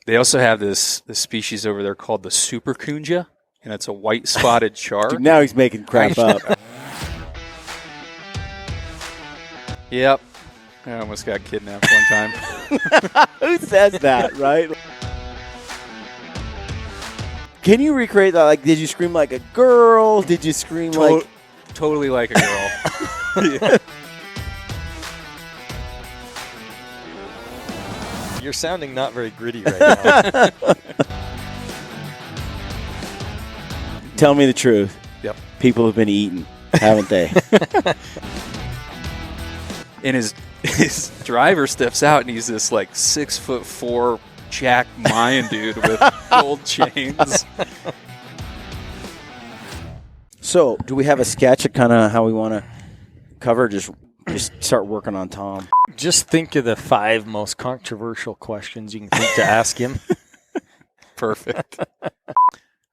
They also have this species over there called the super kunja, and it's a white spotted char. Dude, now he's making crap up. Yep. I almost got kidnapped one time. Who says that, right? Can you recreate that? Like, did you scream like a girl? Did you scream like... Totally like a girl. Yeah. You're sounding not very gritty right now. Tell me the truth. Yep. People have been eaten, haven't they? And his driver steps out, and he's this like 6'4" Jack Mayan dude with gold chains. So, do we have a sketch of kind of how we want to cover? Just start working on Tom. Just think of the 5 most controversial questions you can think to ask him. Perfect.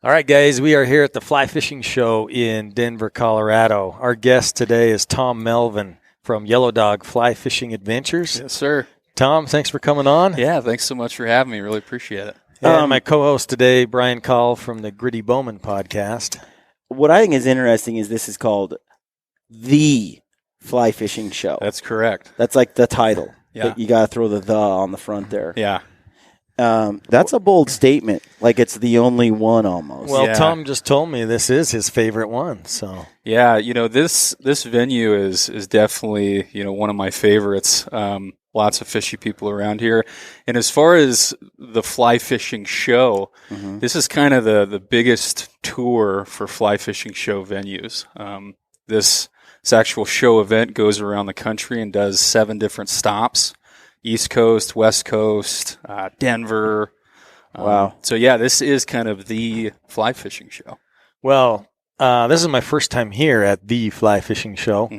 All right, guys, we are here at the Fly Fishing Show in Denver, Colorado. Our guest today is Tom Melvin from Yellow Dog Fly Fishing Adventures. Yes, sir. Tom, thanks for coming on. Yeah, thanks so much for having me. Really appreciate it. And my co-host today, Brian Call from the Gritty Bowman podcast. What I think is interesting is this is called The Fly Fishing Show. That's correct. That's like the title. Yeah. You got to throw the on the front there. Yeah. That's a bold statement. Like it's the only one almost. Well, Yeah. Tom just told me this is his favorite one. So Yeah, this venue is definitely, one of my favorites. Lots of fishy people around here. And as far as the Fly Fishing Show, this is kind of the biggest tour for Fly Fishing Show venues. This actual show event goes around the country and does 7 different stops. East Coast, West Coast, Denver. Wow. So, yeah, this is kind of the Fly Fishing Show. well, this is my first time here at the Fly Fishing Show,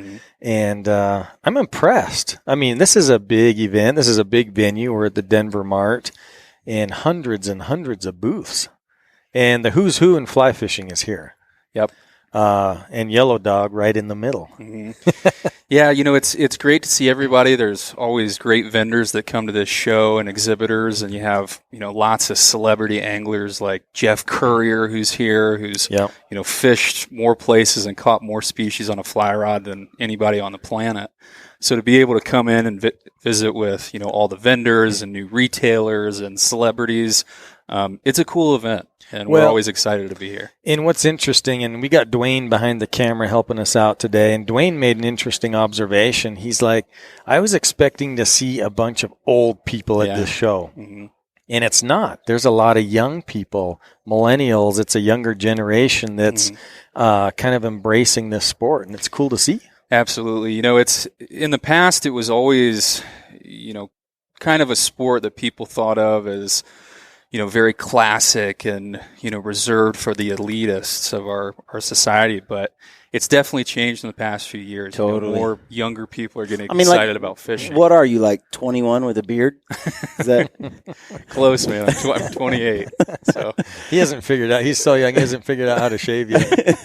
and I'm impressed. I mean, this is a big event. This is a big venue. We're at the Denver Mart, and hundreds of booths. And the who's who in fly fishing is here. Yep. And Yellow Dog right in the middle. Yeah, it's great to see everybody. There's always great vendors that come to this show and exhibitors, and you have, lots of celebrity anglers like Jeff Currier, who's here, who's, Yep. Fished more places and caught more species on a fly rod than anybody on the planet. So to be able to come in and visit with, all the vendors and new retailers and celebrities, it's a cool event. And we're always excited to be here. And what's interesting, and we got Dwayne behind the camera helping us out today, and Dwayne made an interesting observation. He's like, I was expecting to see a bunch of old people at this show. And it's not. There's a lot of young people, millennials. It's a younger generation that's kind of embracing this sport, and it's cool to see. Absolutely. It's in the past, it was always, kind of a sport that people thought of as, very classic and, reserved for the elitists of our society. But it's definitely changed in the past few years. Totally. More younger people are getting excited about fishing. What are you, like 21 with a beard? Is that Close, man. I'm 28. So He hasn't figured out. He's so young, he hasn't figured out how to shave yet.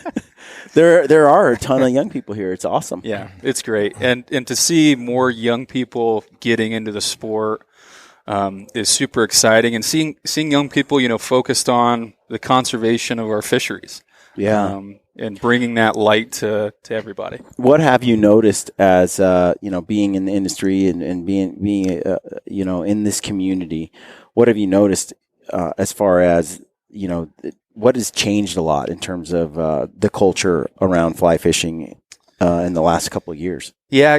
There are a ton of young people here. It's awesome. yeah, it's great. And to see more young people getting into the sport is super exciting. And seeing young people, focused on the conservation of our fisheries. Yeah. And bringing that light to everybody. What have you noticed as being in the industry and being in this community? What have you noticed as far as what has changed a lot in terms of the culture around fly fishing in the last couple of years? Yeah,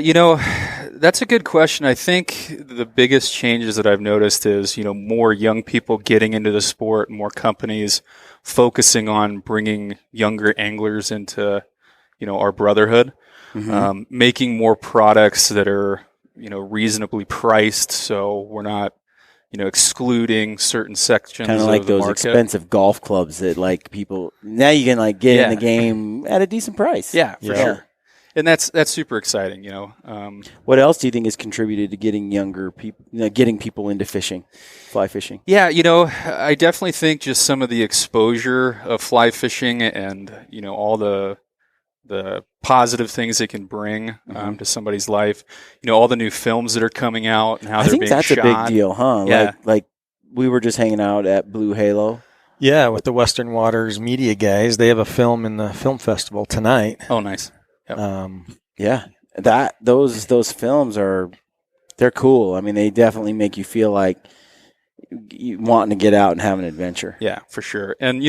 that's a good question. I think the biggest changes that I've noticed is, more young people getting into the sport, more companies focusing on bringing younger anglers into, our brotherhood, making more products that are, reasonably priced. So we're not, excluding certain sections Kind of like those market. expensive golf clubs that like people now you can like get in the game at a decent price. Yeah, for sure. And that's super exciting, What else do you think has contributed to getting younger people, getting people into fishing, fly fishing? Yeah, I definitely think just some of the exposure of fly fishing and, all the positive things it can bring to somebody's life. All the new films that are coming out and how they're being shot. I think that's a big deal, huh? Yeah. Like we were just hanging out at Blue Halo. Yeah, with the Western Waters media guys. They have a film in the film festival tonight. Oh, nice. Yep. Yeah, those films they're cool. I mean, they definitely make you feel like you wanting to get out and have an adventure. Yeah, for sure. And,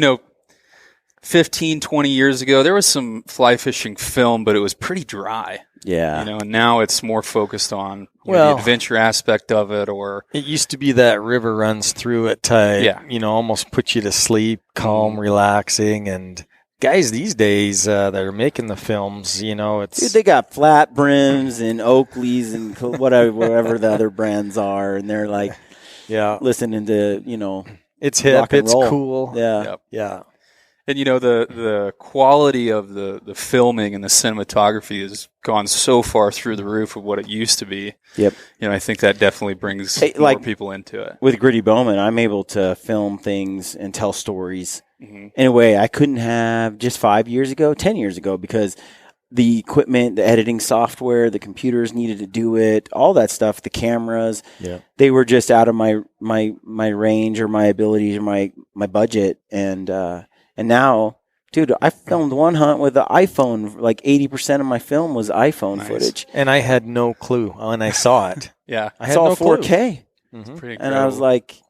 15, 20 years ago, there was some fly fishing film, but it was pretty dry. Yeah. And now it's more focused on Well, the adventure aspect of it, or it used to be that river runs through it type, Yeah. Almost put you to sleep, calm, relaxing. And guys these days that are making the films, it's... Dude, they got flat brims and Oakleys and whatever the other brands are, and they're like listening to, it's hip, rock and it's roll. cool. Yeah. Yep. Yeah. And the quality of the filming and the cinematography has gone so far through the roof of what it used to be. Yep. I think that definitely brings more people into it. With Gritty Bowman, I'm able to film things and tell stories Mm-hmm. in a way I couldn't have just 5 years ago, 10 years ago, because the equipment, the editing software, the computers needed to do it, all that stuff, the cameras, they were just out of my range or my abilities or my budget. And now, dude, I filmed one hunt with the iPhone. Like 80% of my film was iPhone footage. And I had no clue when I saw it. Yeah. I had It's all no clue. 4K. Mm-hmm. Pretty And I was like,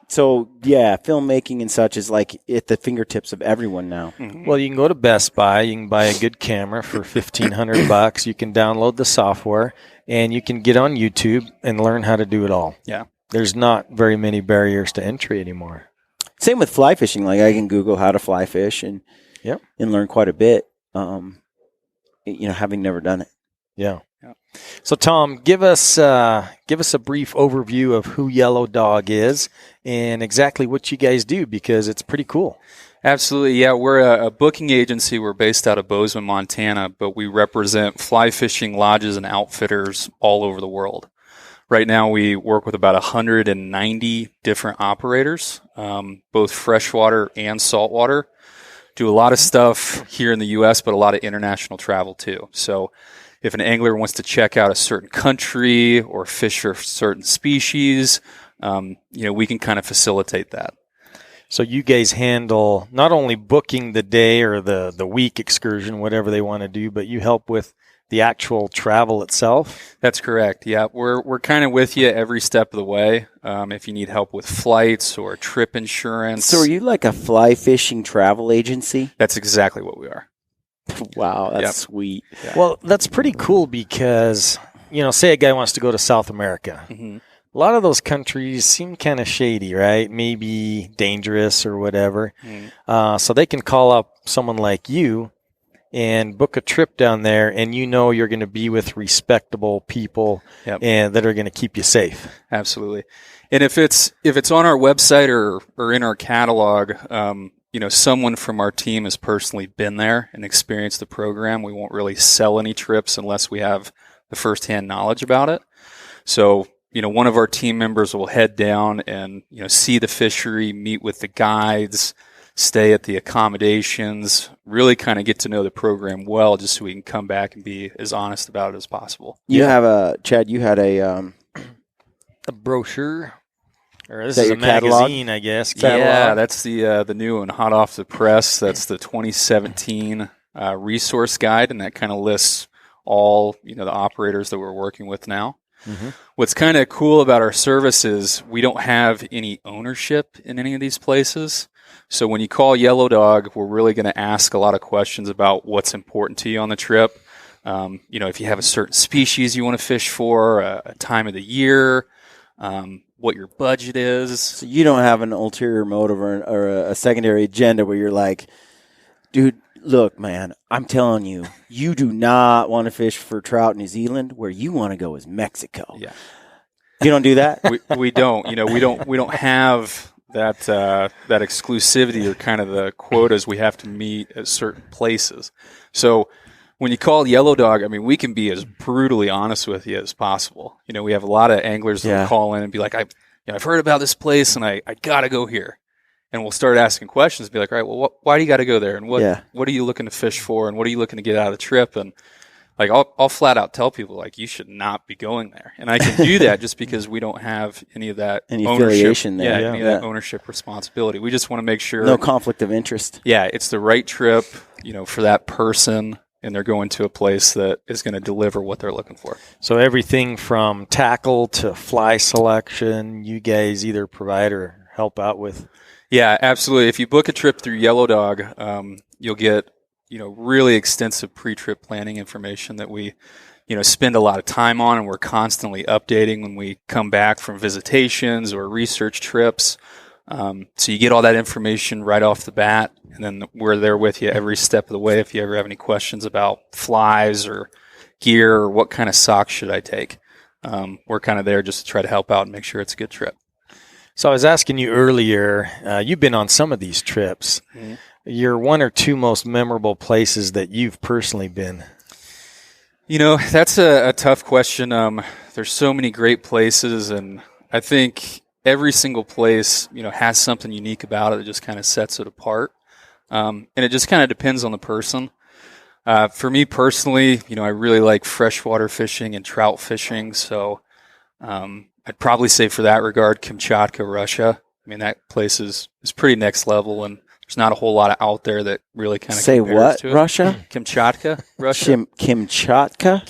so yeah, filmmaking and such is like at the fingertips of everyone now. Mm-hmm. Well, you can go to Best Buy. You can buy a good camera for $1,500. You can download the software, and you can get on YouTube and learn how to do it all. Yeah. There's not very many barriers to entry anymore. Same with fly fishing. Like I can Google how to fly fish and learn quite a bit. Having never done it. Yeah. So Tom, give us a brief overview of who Yellow Dog is and exactly what you guys do, because it's pretty cool. Absolutely. Yeah, we're a booking agency. We're based out of Bozeman, Montana, but we represent fly fishing lodges and outfitters all over the world. Right now, we work with about 190 different operators, both freshwater and saltwater. Do a lot of stuff here in the U.S., but a lot of international travel too. So if an angler wants to check out a certain country or fish for certain species, we can kind of facilitate that. So you guys handle not only booking the day or the week excursion, whatever they want to do, but you help with the actual travel itself? That's correct. Yeah, we're kind of with you every step of the way. If you need help with flights or trip insurance. So are you like a fly fishing travel agency? That's exactly what we are. Wow, that's sweet. Yeah. Well, that's pretty cool because, say a guy wants to go to South America. Mm-hmm. A lot of those countries seem kind of shady, right? Maybe dangerous or whatever. Mm-hmm. So they can call up someone like you and book a trip down there, and you're going to be with respectable people and that are going to keep you safe. Absolutely. And if it's on our website or in our catalog, someone from our team has personally been there and experienced the program. We won't really sell any trips unless we have the firsthand knowledge about it. So, one of our team members will head down and, see the fishery, meet with the guides, stay at the accommodations, really kind of get to know the program well, just so we can come back and be as honest about it as possible. You have Chad, you had a brochure, or this that is a your catalog? magazine, I guess. Yeah, that's the new one, hot off the press. That's the 2017 resource guide, and that kind of lists all, the operators that we're working with now. Mm-hmm. What's kind of cool about our service is we don't have any ownership in any of these places. So when you call Yellow Dog, we're really going to ask a lot of questions about what's important to you on the trip. If you have a certain species you want to fish for, a time of the year, what your budget is. So you don't have an ulterior motive or a secondary agenda where you're like, dude, look, man, I'm telling you, you do not want to fish for trout in New Zealand. Where you want to go is Mexico. Yeah. You don't do that? we don't. We don't have that exclusivity or kind of the quotas we have to meet at certain places. So when you call Yellow Dog, we can be as brutally honest with you as possible. We have a lot of anglers that will call in and be like, I've heard about this place and I got to go here. And we'll start asking questions and be like, all right, well, why do you got to go there? And what are you looking to fish for? And what are you looking to get out of the trip? And like I'll flat out tell people like you should not be going there, and I can do that just because we don't have any of that Any ownership, affiliation there. any of that ownership responsibility. We just want to make sure no conflict of interest. Yeah, it's the right trip, for that person, and they're going to a place that is going to deliver what they're looking for. So everything from tackle to fly selection, you guys either provide or help out with? Yeah, absolutely. If you book a trip through Yellow Dog, you'll get really extensive pre-trip planning information that we spend a lot of time on, and we're constantly updating when we come back from visitations or research trips. So you get all that information right off the bat, and then we're there with you every step of the way if you ever have any questions about flies or gear or what kind of socks should I take. We're kind of there just to try to help out and make sure it's a good trip. So I was asking you earlier, you've been on some of these trips. Mm-hmm. Your one or two most memorable places that you've personally been? That's a tough question. There's so many great places, and I think every single place, has something unique about it that just kind of sets it apart. And it just kind of depends on the person. For me personally, I really like freshwater fishing and trout fishing. So I'd probably say for that regard, Kamchatka, Russia. I mean, that place is pretty next level, and there's not a whole lot out there that really kind of say compares what to it. Russia? Kamchatka, Russia. Kamchatka.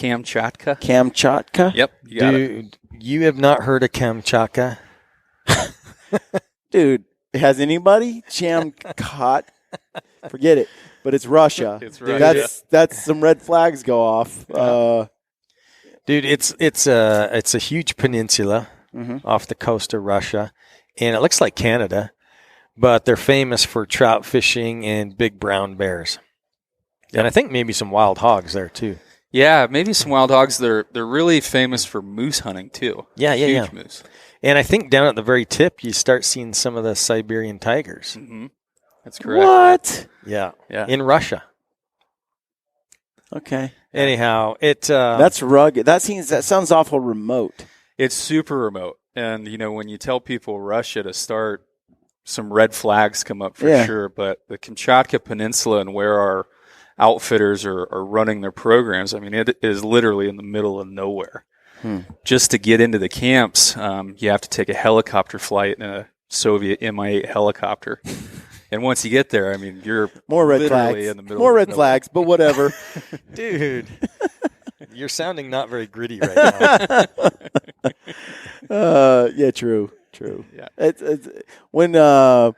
Yep, you got it. You have not heard of Kamchatka? Dude, has anybody? Chamkat? Forget it. But it's Russia. It's Russia. That's some red flags go off. Dude, it's a huge peninsula off the coast of Russia, and it looks like Canada, but they're famous for trout fishing and big brown bears, and I think maybe some wild hogs there too. Yeah, maybe some wild hogs. They're really famous for moose hunting too. Huge moose. And I think down at the very tip, you start seeing some of the Siberian tigers. Mm-hmm. That's correct. What? Yeah. Yeah. In Russia. Okay. Anyhow, that's rugged. That sounds awful remote. It's super remote, and when you tell people Russia to start, some red flags come up for sure. But the Kamchatka Peninsula and where our outfitters are running their programs, I mean, it is literally in the middle of nowhere. Just to get into the camps, you have to take a helicopter flight in a Soviet Mi-8 helicopter. And once you get there, I mean, you're more red literally flags. in the middle. More of red nowhere. flags, but whatever. Dude, you're sounding not very gritty right now. Yeah, true. Yeah. It's when the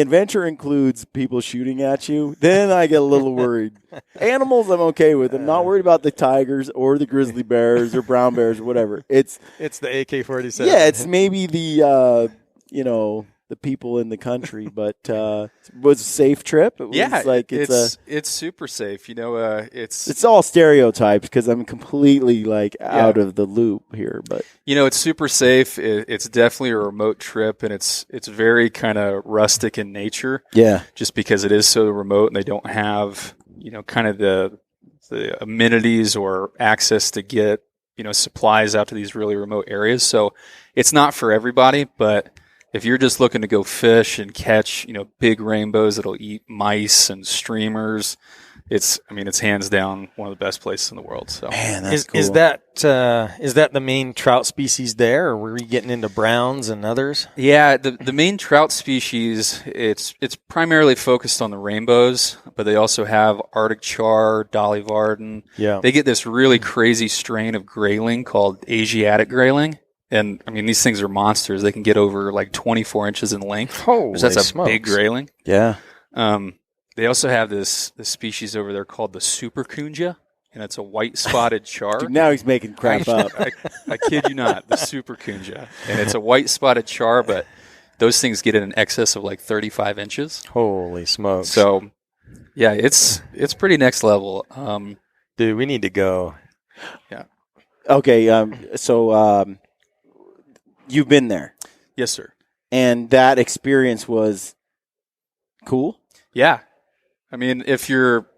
adventure includes people shooting at you, then I get a little worried. Animals, I'm okay with. I'm not worried about the tigers or the grizzly bears or brown bears or whatever. It's the AK-47. Yeah, it's maybe the the people in the country, but was a safe trip. It was it's super safe. It's all stereotypes because I'm completely out of the loop here. But it's super safe. It's definitely a remote trip, and it's very kind of rustic in nature. Yeah, just because it is so remote, and they don't have kind of the amenities or access to get supplies out to these really remote areas. So it's not for everybody, but if you're just looking to go fish and catch, big rainbows that'll eat mice and streamers, it's hands down one of the best places in the world. So, man, that's cool. Is that the main trout species there, or were we getting into browns and others? Yeah, the main trout species, it's primarily focused on the rainbows, but they also have Arctic char, Dolly Varden. Yeah, they get this really crazy strain of grayling called Asiatic grayling. And, these things are monsters. They can get over 24 inches in length. Holy That's a smokes. big grayling. Yeah. They also have this species over there called the superkunja, and it's a white spotted char. Dude, now he's making crap up. I kid you not, the superkunja. And it's a white spotted char, but those things get in excess of 35 inches. Holy smokes. So, yeah, it's pretty next level. Dude, we need to go. Yeah. Okay, so you've been there. Yes, sir. And that experience was cool? Yeah. If you're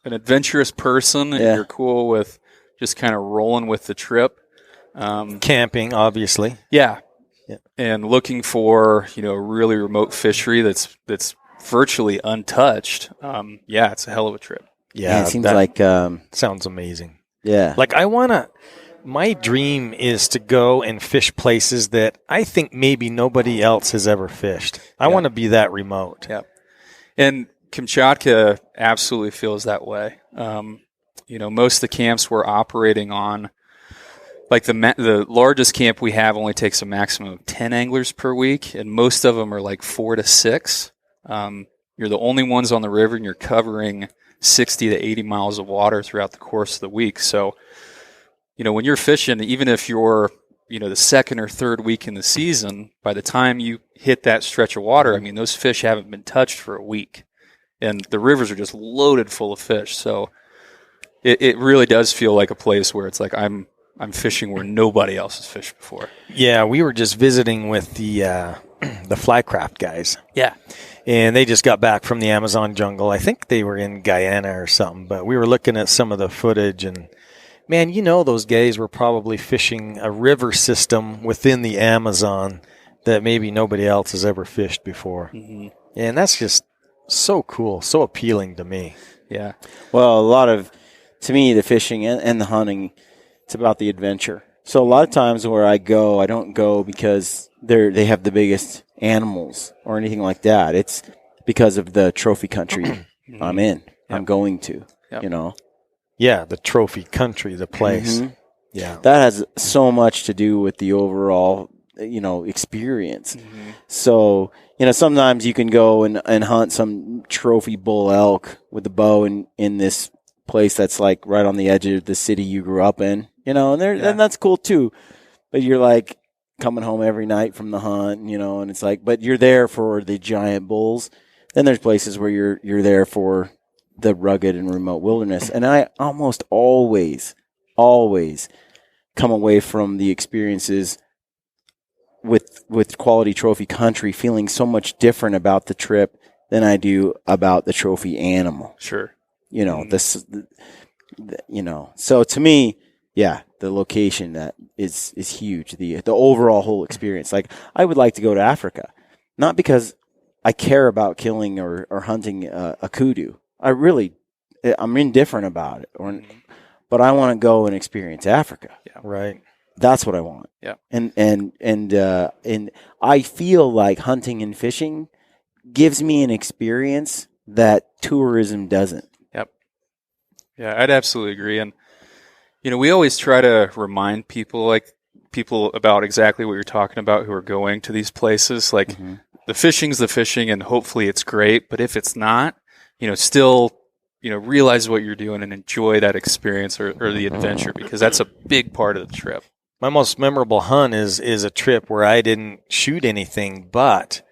an adventurous person and you're cool with just kind of rolling with the trip. Camping, obviously. Yeah. And looking for, a really remote fishery that's virtually untouched. It's a hell of a trip. Yeah, it seems like sounds amazing. Yeah. Like my dream is to go and fish places that I think maybe nobody else has ever fished. I want to be that remote. Yeah. And Kamchatka absolutely feels that way. Most of the camps we're operating on, like the largest camp we have only takes a maximum of 10 anglers per week, and most of them are like 4 to 6. You're the only ones on the river, and you're covering 60 to 80 miles of water throughout the course of the week. So, when you're fishing, even if you're, the second or third week in the season, by the time you hit that stretch of water, I mean, those fish haven't been touched for a week, and the rivers are just loaded full of fish. So it really does feel like a place where it's like I'm fishing where nobody else has fished before. Yeah, we were just visiting with the Flycraft guys. Yeah. And they just got back from the Amazon jungle. I think they were in Guyana or something, but we were looking at some of the footage, and man, those guys were probably fishing a river system within the Amazon that maybe nobody else has ever fished before. Mm-hmm. And that's just so cool, so appealing to me. Yeah. Well, to me, the fishing and the hunting, it's about the adventure. So a lot of times where I go, I don't go because they have the biggest animals or anything like that. It's because of the trophy country I'm in. Yep. I'm going to, Yeah, the trophy country, the place. Mm-hmm. Yeah. That has so much to do with the overall, experience. Mm-hmm. So, sometimes you can go and hunt some trophy bull elk with a bow in this place that's like right on the edge of the city you grew up in, and that's cool too. But you're like coming home every night from the hunt, and it's like, but you're there for the giant bulls. Then there's places where you're there for the rugged and remote wilderness. And I almost always come away from the experiences with quality trophy country feeling so much different about the trip than I do about the trophy animal. Sure. So to me, the location that is huge. The overall whole experience. Like, I would like to go to Africa, not because I care about killing or hunting a kudu. I'm indifferent about it, but I want to go and experience Africa. Yeah. Right. That's what I want. Yeah. And I feel like hunting and fishing gives me an experience that tourism doesn't. Yep. Yeah, I'd absolutely agree. And, we always try to remind people about exactly what you're talking about who are going to these places. Like, the fishing's the fishing, and hopefully it's great. But if it's not, still, realize what you're doing and enjoy that experience or the adventure, because that's a big part of the trip. My most memorable hunt is a trip where I didn't shoot anything, but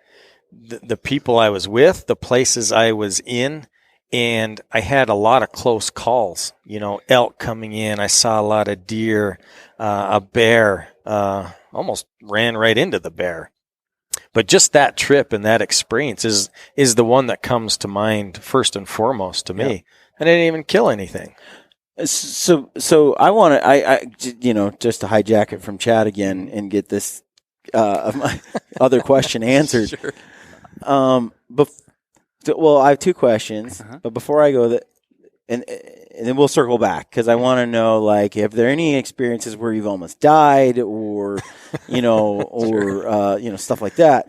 the people I was with, the places I was in, and I had a lot of close calls. Elk coming in. I saw a lot of deer, a bear, almost ran right into the bear. But just that trip and that experience is the one that comes to mind first and foremost to me. Yeah. And I didn't even kill anything. So I want to, I just to hijack it from Chad again and get this my other question answered. Sure. Well, I have two questions, but before I go, and then we'll circle back, because I want to know, like, if there are any experiences where you've almost died, or or stuff like that.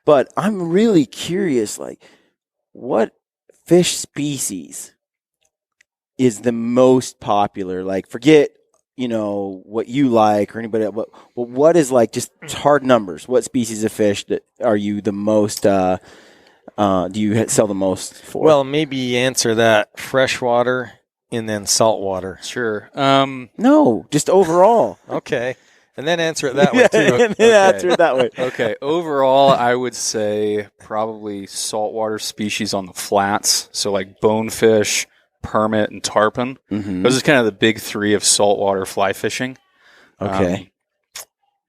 But I'm really curious, like, what fish species is the most popular? Like, forget what you like or anybody else, but what is, like, just hard numbers? What species of fish that are you the most? Do you sell the most for? Well, maybe answer that freshwater and then saltwater. Sure. No, just overall. Okay. And then answer it that way, too. And then answer it that way. Okay. Overall, I would say probably saltwater species on the flats. So, like, bonefish, permit, and tarpon. Mm-hmm. Those are kind of the big three of saltwater fly fishing. Okay.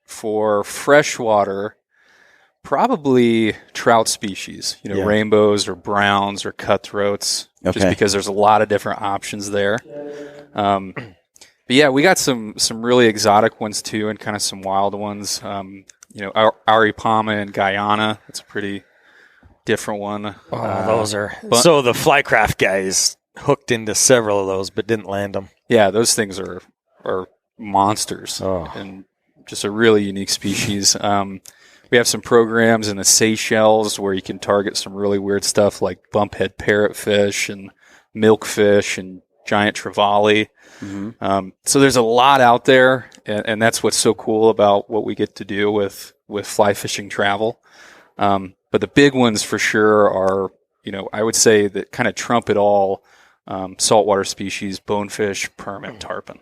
For freshwater, probably trout species, rainbows or browns or cutthroats, just because there's a lot of different options there. But yeah, we got some really exotic ones too, and kind of some wild ones. Aripama in Guyana, that's a pretty different one. Those are so the Flycraft guys hooked into several of those, but didn't land them. Yeah, those things are monsters, Oh. and just a really unique species. We have some programs in the Seychelles where you can target some really weird stuff like bumphead parrotfish and milkfish and giant trevally. Mm-hmm. So there's a lot out there, and that's what's so cool about what we get to do with fly fishing travel. But the big ones for sure are, I would say that kind of trump it all, saltwater species, bonefish, permit, tarpon.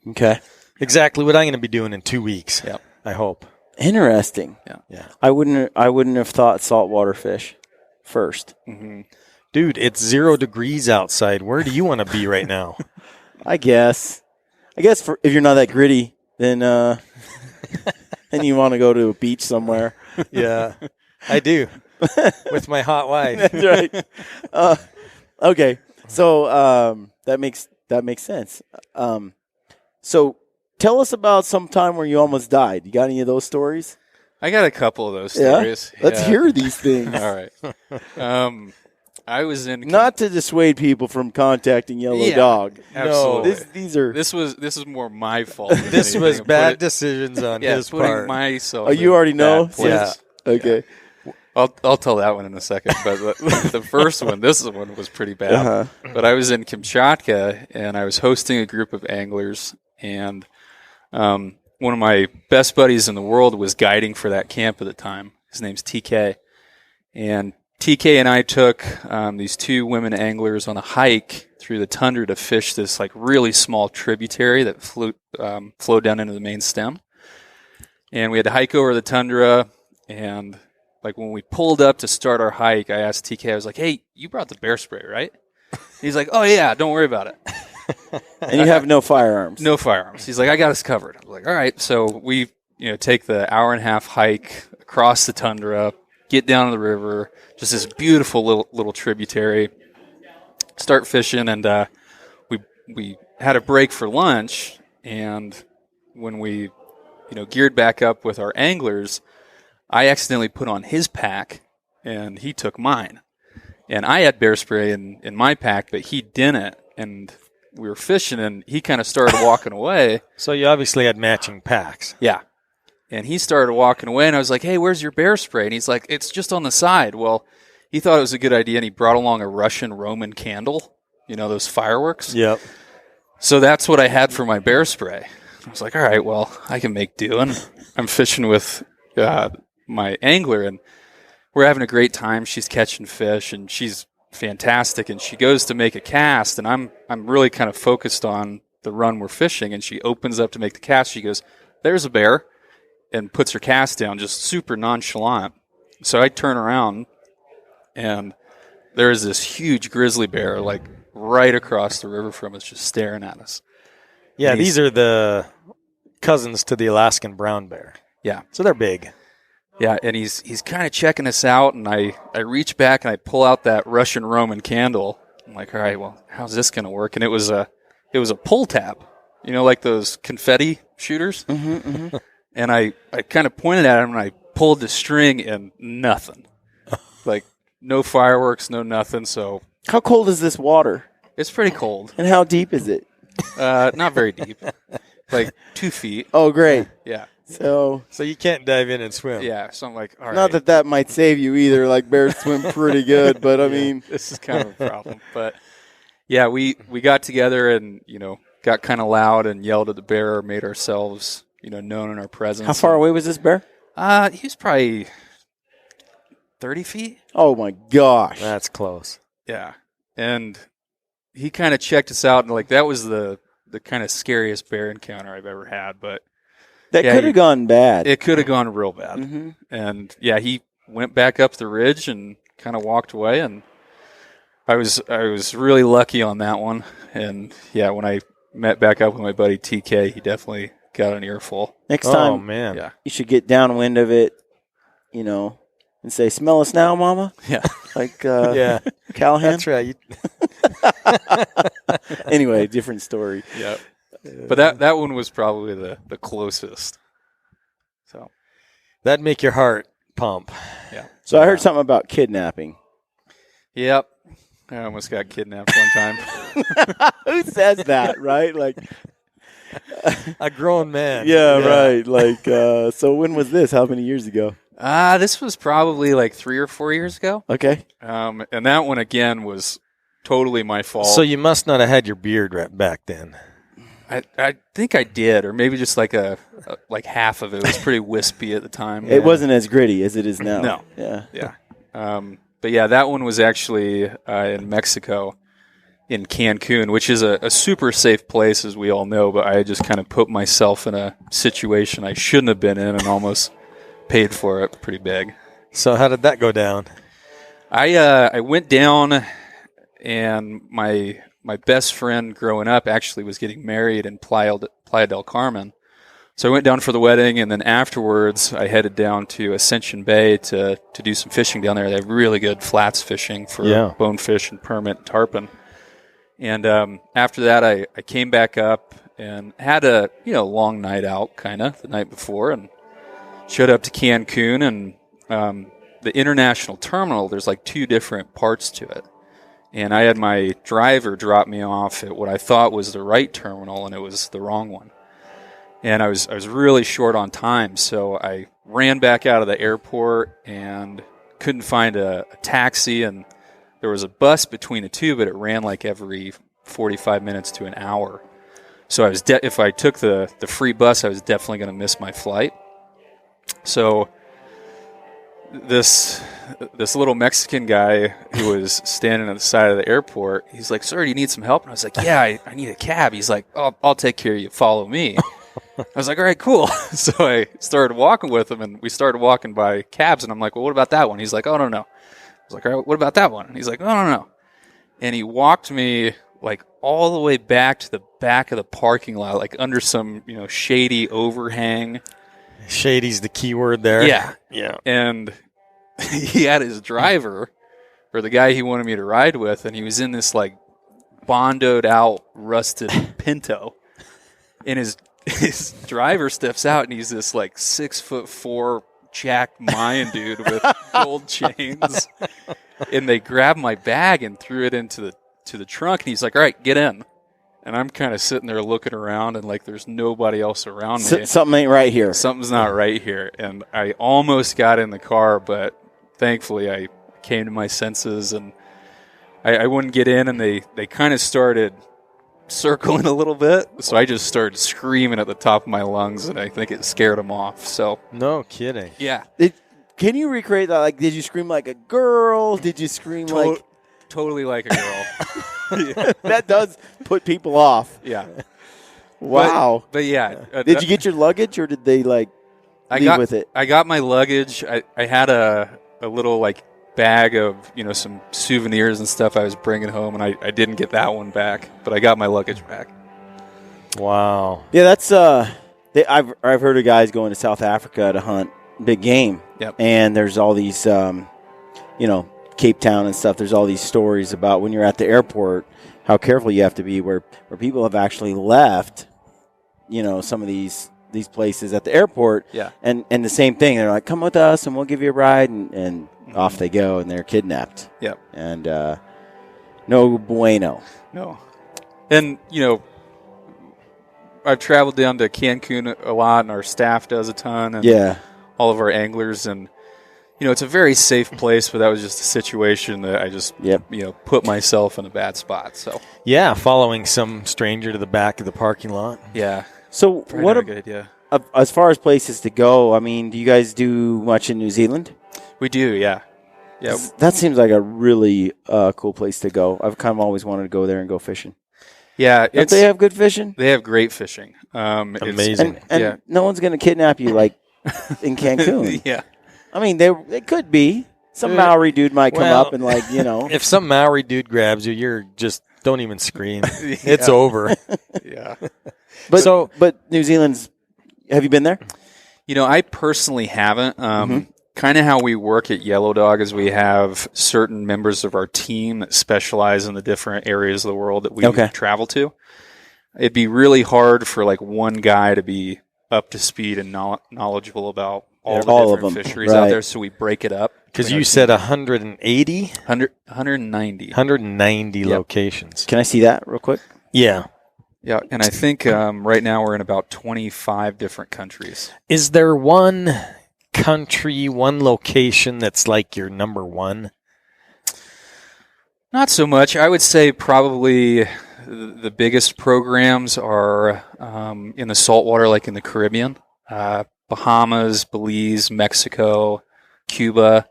Okay. Exactly what I'm going to be doing in 2 weeks. Yeah. I hope. Interesting. Yeah. I wouldn't have thought saltwater fish first. Mm-hmm. Dude, it's 0 degrees outside. Where do you want to be right now? I guess if you're not that gritty, then then you want to go to a beach somewhere. Yeah, I do. With my hot wife. That's right. Okay, so that makes sense. So tell us about some time where you almost died. You got any of those stories? I got a couple of those stories. Yeah? Let's hear these things. All right. I was in not to dissuade people from contacting Yellow Dog. Absolutely. No, these are this is more my fault. This was bad decisions on his putting part. myself. Oh, you already know? Yeah. Okay. I'll tell that one in a second, but the first one, this one was pretty bad. Uh-huh. But I was in Kamchatka, and I was hosting a group of anglers, and one of my best buddies in the world was guiding for that camp at the time. His name's TK, and TK and I took these 2 women anglers on a hike through the tundra to fish this like really small tributary that flowed down into the main stem, and we had to hike over the tundra. And like when we pulled up to start our hike, I asked TK, I was like, "Hey, you brought the bear spray, right?" He's like, "Oh yeah, don't worry about it." And you have no firearms. No firearms. He's like, "I got us covered." I was like, "All right." So we, take the hour-and-a-half hike across the tundra, get down to the river, just this beautiful little tributary, start fishing, and we had a break for lunch. And when we, geared back up with our anglers, I accidentally put on his pack, and he took mine. And I had bear spray in my pack, but he didn't. And we were fishing, and he kind of started walking away. So you obviously had matching packs. Yeah. And he started walking away, and I was like, "Hey, where's your bear spray?" And he's like, "It's just on the side." Well, he thought it was a good idea, and he brought along a Russian Roman candle, those fireworks. Yep. So that's what I had for my bear spray. I was like, all right, well, I can make do. And I'm fishing with my angler, and we're having a great time. She's catching fish, and she's fantastic. And she goes to make a cast, and I'm really kind of focused on the run we're fishing. And she opens up to make the cast. She goes, "There's a bear," and puts her cast down, just super nonchalant. So I turn around, and there is this huge grizzly bear, like right across the river from us, just staring at us. Yeah, these are the cousins to the Alaskan brown bear. Yeah. So they're big. Yeah, and he's kind of checking us out, and I reach back and I pull out that Russian Roman candle. I'm like, all right, well, how's this going to work? And it was a pull tab, like those confetti shooters. Mm-hmm, mm-hmm. And I kind of pointed at him, and I pulled the string, and nothing. Like, no fireworks, no nothing. So How cold is this water? it's pretty cold. And how deep is it? Not very deep. Like 2 feet. Oh, great. Yeah. So you can't dive in and swim. Yeah. So I'm like, all right. not that might save you either. Like bears swim pretty good, but I mean, this is kind of a problem. But yeah, we got together and, got kind of loud and yelled at the bear, made ourselves, known in our presence. how far away was this bear? He was probably 30 feet. Oh my gosh. That's close. Yeah. And he kind of checked us out, and like that was the kind of scariest bear encounter I've ever had. But That yeah, could have gone bad. it could have gone real bad. Mm-hmm. And yeah, he went back up the ridge and kind of walked away, and I was really lucky on that one. And yeah, when I met back up with my buddy TK, he definitely got an earful. Next Oh, time, man. Yeah. you should get downwind of it, and say, "Smell us now, Mama." Yeah. Like Yeah. Callahan. That's right. Anyway, different story. Yeah. But that one was probably the closest. So That'd make your heart pump. yeah. So I heard something about kidnapping. Yep. I almost got kidnapped one time. Who says that, right? Like a grown man. Yeah, right. Like, so when was this? How many years ago? This was probably like 3 or 4 years ago. Okay. And that one again was totally my fault. So you must not have had your beard back then. I think I did, or maybe just like like half of it. It was pretty wispy at the time. It wasn't as gritty as it is now. No. Yeah. But yeah, that one was actually in Mexico, in Cancun, which is a super safe place, as we all know. But I just kind of put myself in a situation I shouldn't have been in, and almost paid for it pretty big. So how did that go down? I went down, and my best friend growing up actually was getting married in Playa del Carmen. So I went down for the wedding, and then afterwards I headed down to Ascension Bay to do some fishing down there. They have really good flats fishing for bonefish and permit and tarpon. And after that, I came back up and had a long night out kind of the night before, and showed up to Cancun. And the international terminal, there's like 2 different parts to it. And I had my driver drop me off at what I thought was the right terminal, and it was the wrong one. And I was really short on time, so I ran back out of the airport and couldn't find a taxi. And there was a bus between the two, but it ran like every 45 minutes to an hour. So I was if I took the free bus, I was definitely going to miss my flight. So this little Mexican guy who was standing at the side of the airport, he's like, "Sir, do you need some help?" And I was like, "Yeah, I need a cab." He's like, I'll take care of you. Follow me." I was like, "All right, cool." So I started walking with him, and we started walking by cabs, and I'm like, "Well, what about that one?" He's like, "Oh, no." I was like, "All right, what about that one?" And he's like, "No." And he walked me like all the way back to the back of the parking lot, like under some, shady overhang. Shady's the key word there. Yeah. And he had his driver, or the guy he wanted me to ride with, and he was in this like bondoed out, rusted Pinto. And his driver steps out, and he's this like 6'4" jacked Mayan dude with gold chains. And they grabbed my bag and threw it into the trunk, and he's like, "All right, get in." And I'm kind of sitting there looking around, and like there's nobody else around me. Something ain't right here. Something's not right here. And I almost got in the car, but thankfully I came to my senses, and I wouldn't get in, and they kind of started circling a little bit. So I just started screaming at the top of my lungs, and I think it scared them off. So no kidding. Yeah. Can you recreate that? Like, did you scream like a girl? Did you scream like... Totally like a girl. Yeah. That does put people off. Yeah. Wow. But yeah. Did you get your luggage, or did they leave with it? I got my luggage. I had a little like bag of, some souvenirs and stuff I was bringing home, and I didn't get that one back, but I got my luggage back. Wow. Yeah, that's I've heard of guys going to South Africa to hunt big game. Yep. And there's all these Cape Town and stuff, there's all these stories about when you're at the airport, how careful you have to be, where people have actually left, some of these places at the airport. Yeah. And the same thing, they're like, "Come with us and we'll give you a ride," and off they go, and they're kidnapped. Yep. And no bueno. No. And, I've traveled down to Cancun a lot, and our staff does a ton, and all of our anglers, and it's a very safe place, but that was just a situation that I just, put myself in a bad spot. So following some stranger to the back of the parking lot. Yeah. So probably what not a good idea. As far as places to go, I mean, do you guys do much in New Zealand? We do, yeah. Yeah. That seems like a really cool place to go. I've kind of always wanted to go there and go fishing. Yeah. Don't they have good fishing? They have great fishing. Amazing. And no one's going to kidnap you like in Cancun. Yeah. I mean, they could be. Some Maori dude might come up and If some Maori dude grabs you, you're just, don't even scream. It's over. Yeah. But New Zealand's, have you been there? I personally haven't. Kind of how we work at Yellow Dog is we have certain members of our team that specialize in the different areas of the world that we travel to. It'd be really hard for like one guy to be up to speed and knowledgeable about all the different fisheries out there, so we break it up. Because you said 180? 190. 190 Yep. locations. Can I see that real quick? Yeah. Yeah, and I think right now we're in about 25 different countries. Is there one country, one location that's like your number one? Not so much. I would say probably the biggest programs are in the saltwater, like in the Caribbean, Bahamas, Belize, Mexico, Cuba,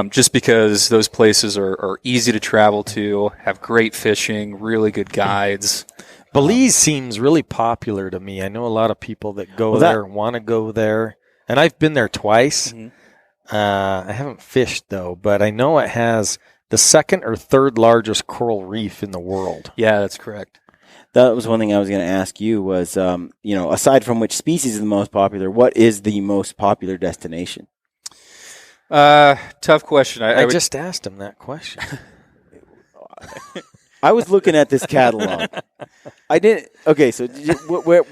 just because those places are easy to travel to, have great fishing, really good guides. Belize seems really popular to me. I know a lot of people that go there, want to go there. And I've been there twice. I haven't fished, though, but I know it has the second or third largest coral reef in the world. Yeah, that's correct. That was one thing I was going to ask you was, aside from which species is the most popular, what is the most popular destination? Tough question. I would just asked him that question. I was looking at this catalog. I didn't. Okay, so where?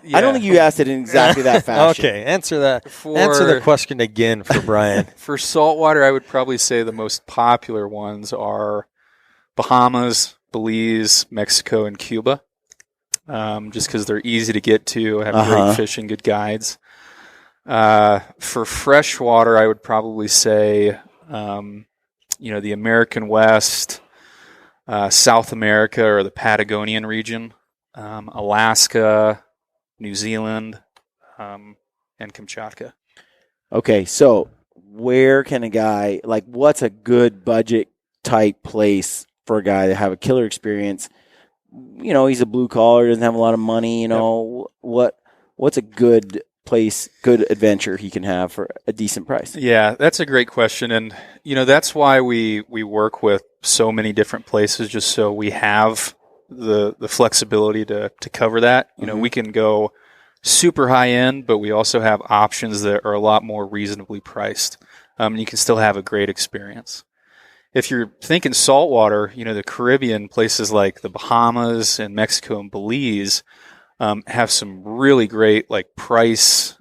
Yeah. I don't think you asked it in exactly that fashion. Okay, answer that. Answer the question again for Brian. For saltwater, I would probably say the most popular ones are Bahamas, Belize, Mexico, and Cuba. Just because they're easy to get to, have great fishing, good guides. For freshwater, I would probably say, the American West, South America, or the Patagonian region, Alaska, New Zealand, and Kamchatka. Okay, so where can a guy, what's a good budget type place for a guy to have a killer experience? He's a blue collar, doesn't have a lot of money, what's a good place, good adventure he can have for a decent price? Yeah, that's a great question. And, that's why we work with so many different places, just so we have the flexibility to cover that. We can go super high end, but we also have options that are a lot more reasonably priced. And you can still have a great experience. If you're thinking saltwater, the Caribbean, places like the Bahamas and Mexico and Belize have some really great price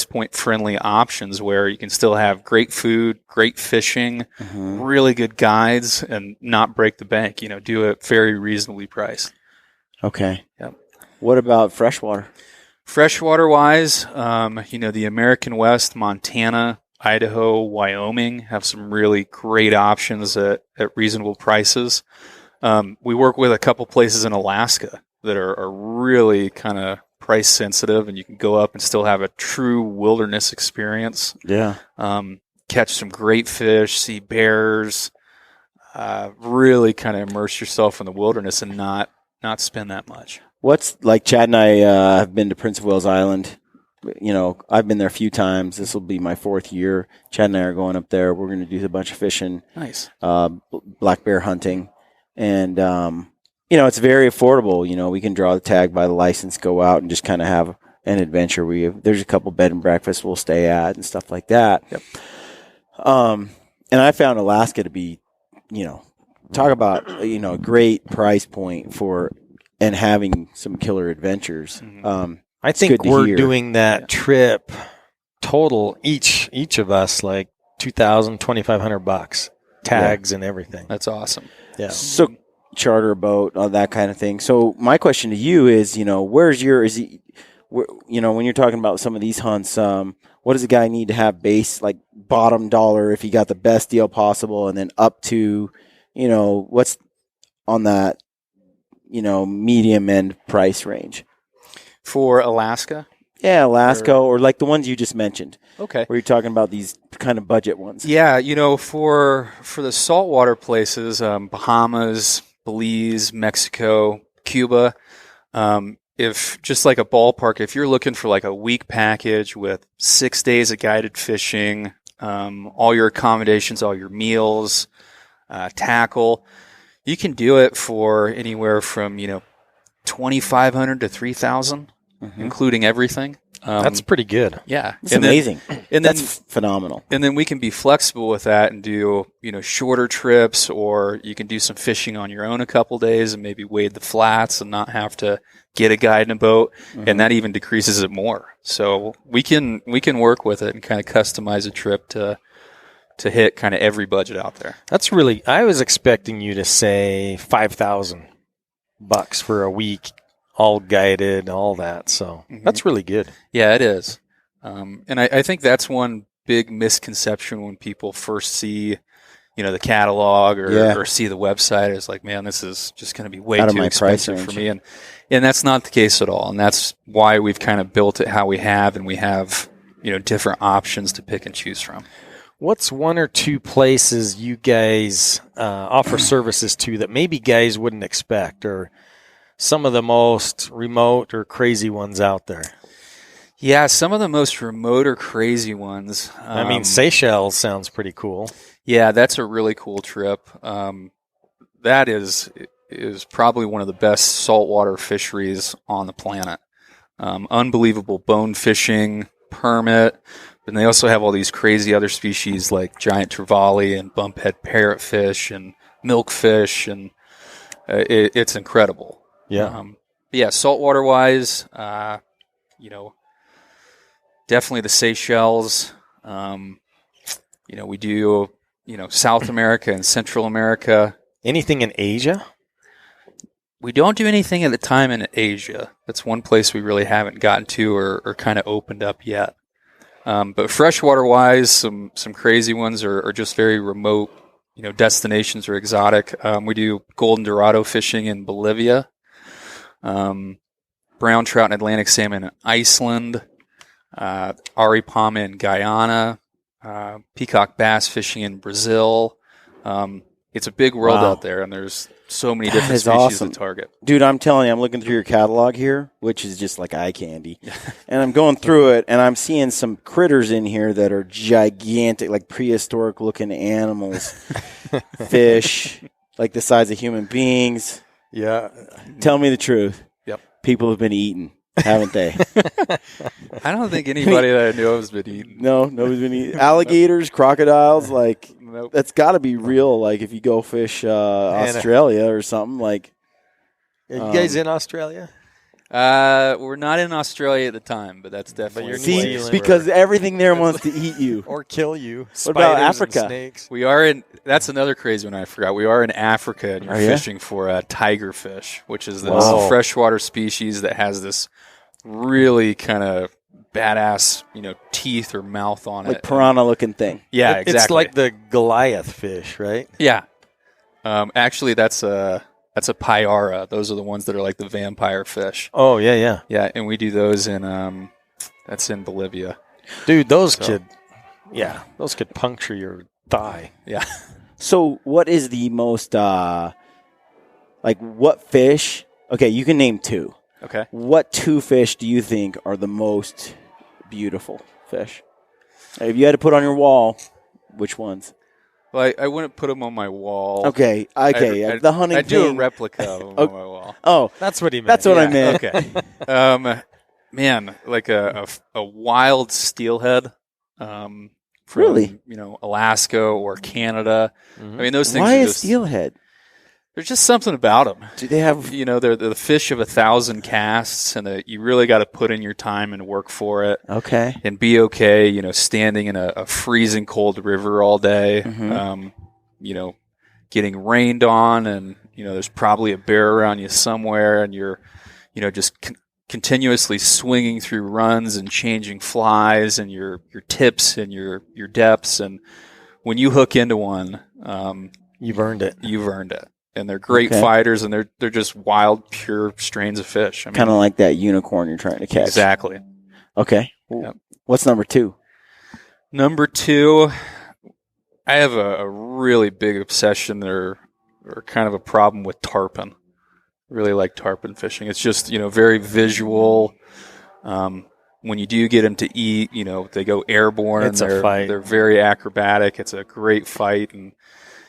point friendly options where you can still have great food, great fishing, really good guides, and not break the bank. Do it very reasonably priced. Okay. Yep. What about freshwater? Freshwater wise, the American West, Montana, Idaho, Wyoming have some really great options at reasonable prices. We work with a couple places in Alaska that are really kind of price sensitive, and you can go up and still have a true wilderness experience. Yeah. Catch some great fish, see bears, really kind of immerse yourself in the wilderness and not spend that much. Chad and I have been to Prince of Wales Island. I've been there a few times. This will be my 4th year. Chad and I are going up there. We're going to do a bunch of fishing. Nice. Black bear hunting. And, it's very affordable. We can draw the tag, buy the license, go out and just kind of have an adventure. There's a couple bed and breakfasts we'll stay at and stuff like that. Yep. And I found Alaska to be, talk about, a great price point for and having some killer adventures. I think we're doing that trip total, each of us, like $2,000, $2,500 tags and everything. That's awesome. Yeah. So charter a boat, all that kind of thing. So my question to you is, when you're talking about some of these hunts, what does a guy need to have base, like bottom dollar if he got the best deal possible, and then up to, what's on that, medium end price range? For Alaska? Yeah, Alaska or like the ones you just mentioned. Okay. Where you're talking about these kind of budget ones. Yeah, for the saltwater places, Bahamas, Belize, Mexico, Cuba, if just like a ballpark, if you're looking for like a week package with 6 days of guided fishing, all your accommodations, all your meals, tackle, you can do it for anywhere from, $2,500 to $3,000, including everything. That's pretty good. Yeah. It's amazing. That's phenomenal. And then we can be flexible with that and do, shorter trips, or you can do some fishing on your own a couple days and maybe wade the flats and not have to get a guide in a boat. And that even decreases it more. So we can work with it and kind of customize a trip to to hit kind of every budget out there. That's really. I was expecting you to say $5,000 for a week, all guided, all that. So that's really good. Yeah, it is. And I think that's one big misconception when people first see, the catalog or see the website. It's like, man, this is just going to be way too expensive for me. And that's not the case at all. And that's why we've kind of built it how we have, and we have, different options to pick and choose from. What's one or two places you guys offer services to that maybe guys wouldn't expect, or some of the most remote or crazy ones out there? Yeah, some of the most remote or crazy ones. Seychelles sounds pretty cool. Yeah, that's a really cool trip. That is probably one of the best saltwater fisheries on the planet. Unbelievable bone fishing permit. And they also have all these crazy other species like giant trevally and bumphead parrotfish and milkfish, and it's incredible. Yeah. Saltwater wise, definitely the Seychelles. We do, South America and Central America. Anything in Asia? We don't do anything at the time in Asia. That's one place we really haven't gotten to or kind of opened up yet. But freshwater-wise, some crazy ones are just very remote, destinations or exotic. We do golden dorado fishing in Bolivia, brown trout and Atlantic salmon in Iceland, aripama in Guyana, peacock bass fishing in Brazil. It's a big world out there, and there's so many different species to target. Dude, I'm telling you, I'm looking through your catalog here, which is just like eye candy. And I'm going through it, and I'm seeing some critters in here that are gigantic, like prehistoric-looking animals, fish, like the size of human beings. Yeah. Tell me the truth. Yep. People have been eaten, haven't they? I don't think anybody that I know has been eaten. No, nobody's been eaten. Alligators, crocodiles, like... Nope. That's got to be real. Like if you go fish Australia or something. Like, are you guys in Australia? We're not in Australia at the time, but that's definitely. See, because everything there wants to eat you or kill you. What about Africa? And snakes. We are in. That's another crazy one I forgot. We are in Africa, and you're fishing for tigerfish, which is this freshwater species that has this really kind of badass, teeth or mouth on it. Like piranha-looking thing. Yeah, exactly. It's like the Goliath fish, right? Yeah. Actually, that's a pyara. Those are the ones that are like the vampire fish. Oh, yeah. Yeah, and we do those in that's in Bolivia. Dude, those could puncture your thigh. Yeah. So what is the most, what fish? Okay, you can name two. Okay. What two fish do you think are the most beautiful fish? If you had to put on your wall, which ones? Well, I wouldn't put them on my wall. Okay. The hunting I'd do a replica of them on my wall. Oh, that's what he meant. That's what I meant. Okay. Man, like a wild steelhead. From, really? Alaska or Canada. Mm-hmm. I mean, those things. Why is steelhead? There's just something about them. Do they have? They're the fish of 1,000 casts, and you really got to put in your time and work for it. Okay. And be okay. Standing in a freezing cold river all day. Mm-hmm. Getting rained on, and there's probably a bear around you somewhere, and you're, just continuously swinging through runs and changing flies and your tips and your depths, and when you hook into one, you've earned it. You've earned it. And they're great fighters, and they're just wild, pure strains of fish. Kind of like that unicorn you're trying to catch. Exactly. Okay. Yep. What's number two? Number two, I have a really big obsession or kind of a problem with tarpon. Really like tarpon fishing. It's just, very visual. When you do get them to eat, they go airborne. It's a fight. They're very acrobatic. It's a great fight, and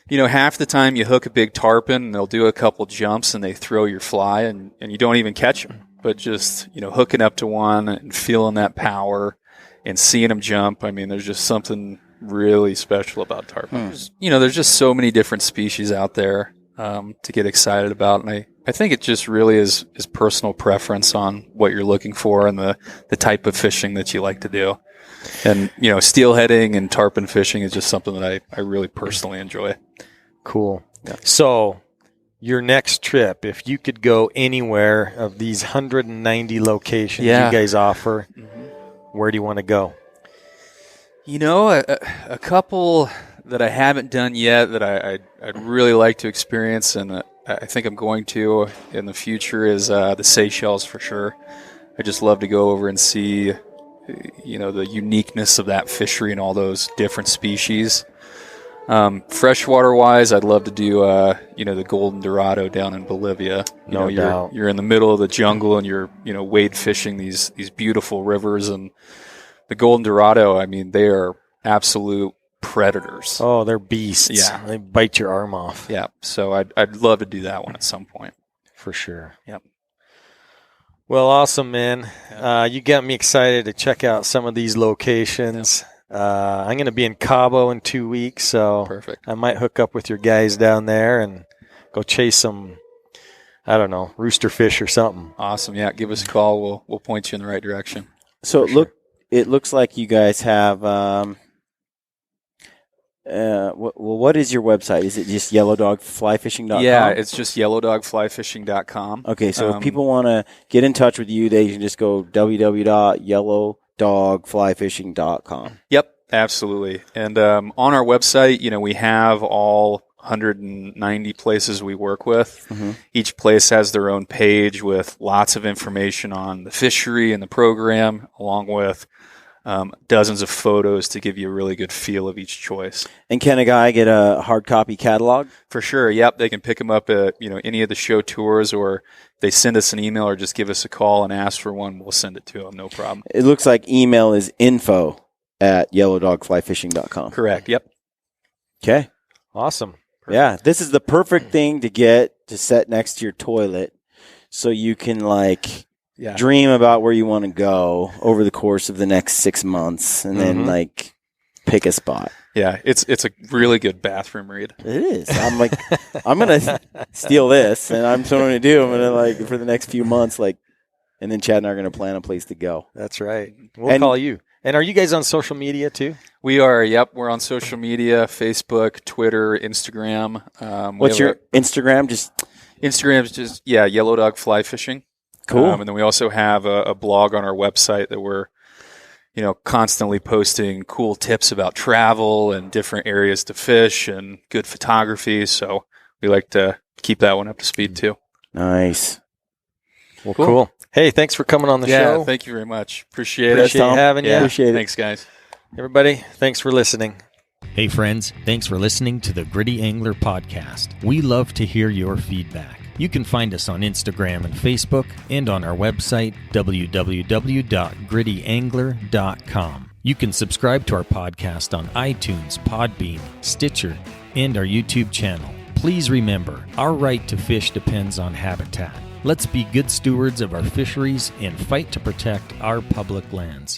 half the time you hook a big tarpon and they'll do a couple jumps and they throw your fly and you don't even catch them. But just, hooking up to one and feeling that power and seeing them jump, I mean, there's just something really special about tarpon. There's just so many different species out there to get excited about. And I think it just really is personal preference on what you're looking for and the type of fishing that you like to do. And, steelheading and tarpon fishing is just something that I really personally enjoy. Cool. Yeah. So your next trip, if you could go anywhere of these 190 locations you guys offer, where do you want to go? A couple that I haven't done yet that I'd really like to experience, and I think I'm going to in the future, is the Seychelles for sure. I just love to go over and see, the uniqueness of that fishery and all those different species. Freshwater wise, I'd love to do, the Golden Dorado down in Bolivia. No doubt. You're in the middle of the jungle and you're, wade fishing these beautiful rivers, and the Golden Dorado, they are absolute predators. Oh, they're beasts. Yeah. They bite your arm off. Yeah. So I'd love to do that one at some point. For sure. Yep. Well, awesome, man. You got me excited to check out some of these locations. Yep. I'm going to be in Cabo in 2 weeks, so perfect. I might hook up with your guys down there and go chase some, I don't know, rooster fish or something. Awesome. Yeah. Give us a call. We'll point you in the right direction. So it looks like you guys have. What is your website? Is it just yellowdogflyfishing.com? Yeah, it's just yellowdogflyfishing.com. Okay, so if people want to get in touch with you, they can just go www.yellowdogflyfishing.com. Yep, absolutely. And on our website, we have all 190 places we work with. Mm-hmm. Each place has their own page with lots of information on the fishery and the program, along with dozens of photos to give you a really good feel of each choice. And can a guy get a hard copy catalog? For sure. Yep. They can pick them up at, any of the show tours, or they send us an email or just give us a call and ask for one. We'll send it to them. No problem. It looks like email is info@yellowdogflyfishing.com. Correct. Yep. Okay. Awesome. Perfect. Yeah. This is the perfect thing to get to set next to your toilet so you can dream about where you want to go over the course of the next 6 months, and then pick a spot. Yeah, it's a really good bathroom read. It is. I'm I'm gonna steal this, and I'm so gonna do. I'm gonna for the next few months, and then Chad and I are gonna plan a place to go. That's right. We'll call you. And are you guys on social media too? We are. Yep, we're on social media: Facebook, Twitter, Instagram. What's your Instagram? Instagram's just Yellow Dog Fly Fishing. Cool. And then we also have a blog on our website that we're, constantly posting cool tips about travel and different areas to fish and good photography. So we like to keep that one up to speed too. Nice. Well, cool. Hey, thanks for coming on the show. Yeah, thank you very much. Appreciate having you. Appreciate it. Thanks, guys. Everybody, thanks for listening. Hey, friends. Thanks for listening to the Gritty Angler Podcast. We love to hear your feedback. You can find us on Instagram and Facebook and on our website, www.grittyangler.com. You can subscribe to our podcast on iTunes, Podbean, Stitcher, and our YouTube channel. Please remember, our right to fish depends on habitat. Let's be good stewards of our fisheries and fight to protect our public lands.